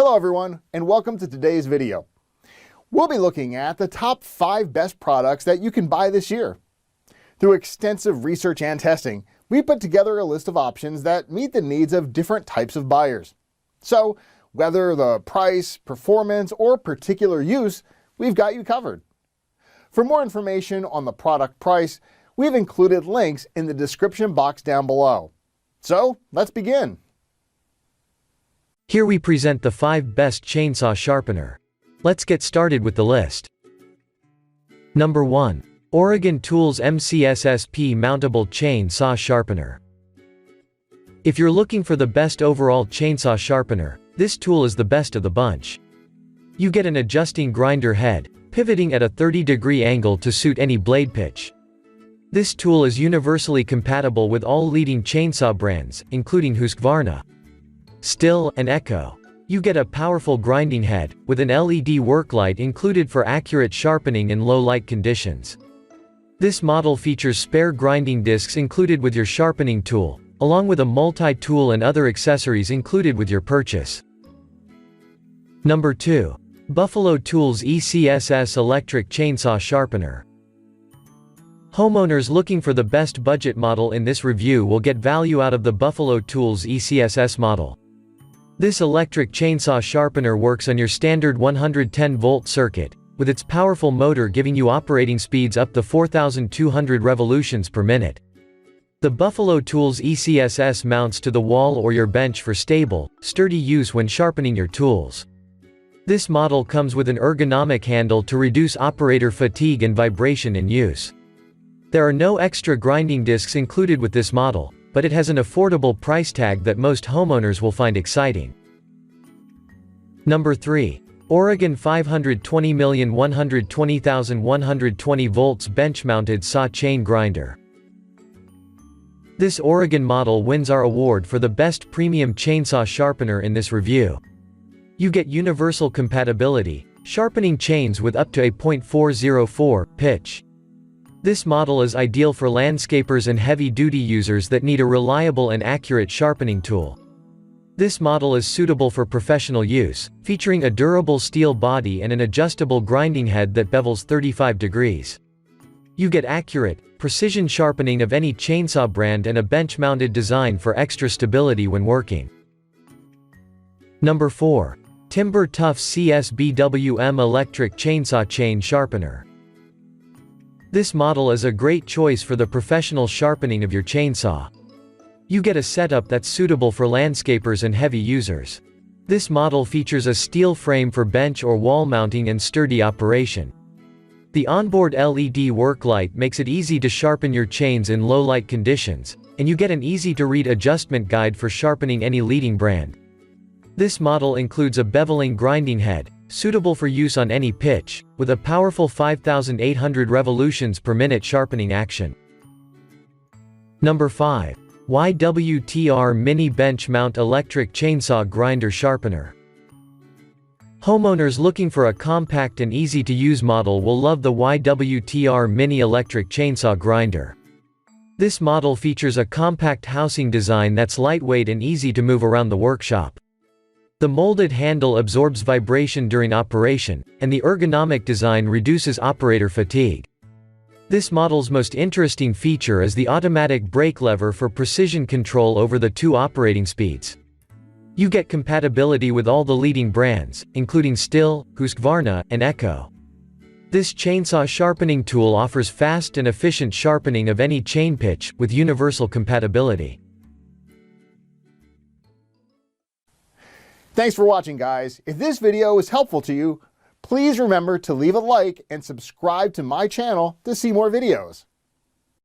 Hello everyone, and welcome to today's video. We'll be looking at the top 5 best products that you can buy this year. Through extensive research and testing, we put together a list of options that meet the needs of different types of buyers. So, whether the price, performance, or particular use, we've got you covered. For more information on the product price, we've included links in the description box down below. So, let's begin. Here we present the 5 best chainsaw sharpener. Let's get started with the list. Number 1. Oregon Tools MCSSP Mountable Chainsaw Sharpener. If you're looking for the best overall chainsaw sharpener, this tool is the best of the bunch. You get an adjusting grinder head, pivoting at a 30-degree angle to suit any blade pitch. This tool is universally compatible with all leading chainsaw brands, including Husqvarna, Stihl, and Echo. You get a powerful grinding head, with an LED work light included for accurate sharpening in low light conditions. This model features spare grinding discs included with your sharpening tool, along with a multi-tool and other accessories included with your purchase. Number 2. Buffalo Tools ECSS Electric Chainsaw Sharpener. Homeowners looking for the best budget model in this review will get value out of the Buffalo Tools ECSS model. This electric chainsaw sharpener works on your standard 110-volt circuit, with its powerful motor giving you operating speeds up to 4,200 revolutions per minute. The Buffalo Tools ECSS mounts to the wall or your bench for stable, sturdy use when sharpening your tools. This model comes with an ergonomic handle to reduce operator fatigue and vibration in use. There are no extra grinding discs included with this model, but it has an affordable price tag that most homeowners will find exciting. Number 3. Oregon 520,120,120 volts bench-mounted saw chain grinder. This Oregon model wins our award for the best premium chainsaw sharpener in this review. You get universal compatibility, sharpening chains with up to a .404 pitch. This model is ideal for landscapers and heavy-duty users that need a reliable and accurate sharpening tool. This model is suitable for professional use, featuring a durable steel body and an adjustable grinding head that bevels 35 degrees. You get accurate, precision sharpening of any chainsaw brand and a bench-mounted design for extra stability when working. Number 4. Timber Tuff CS-BWM Electric Chainsaw Chain Sharpener. This model is a great choice for the professional sharpening of your chainsaw. You get a setup that's suitable for landscapers and heavy users. This model features a steel frame for bench or wall mounting and sturdy operation. The onboard LED work light makes it easy to sharpen your chains in low light conditions, and you get an easy-to-read adjustment guide for sharpening any leading brand. This model includes a beveling grinding head, suitable for use on any pitch, with a powerful 5,800 revolutions per minute sharpening action. Number 5. YWTR Mini Bench Mount Electric Chainsaw Grinder Sharpener. Homeowners looking for a compact and easy-to-use model will love the YWTR Mini Electric Chainsaw Grinder. This model features a compact housing design that's lightweight and easy to move around the workshop. The molded handle absorbs vibration during operation, and the ergonomic design reduces operator fatigue. This model's most interesting feature is the automatic brake lever for precision control over the 2 operating speeds. You get compatibility with all the leading brands, including Stihl, Husqvarna, and Echo. This chainsaw sharpening tool offers fast and efficient sharpening of any chain pitch, with universal compatibility. Thanks for watching, guys. If this video was helpful to you, please remember to leave a like and subscribe to my channel to see more videos.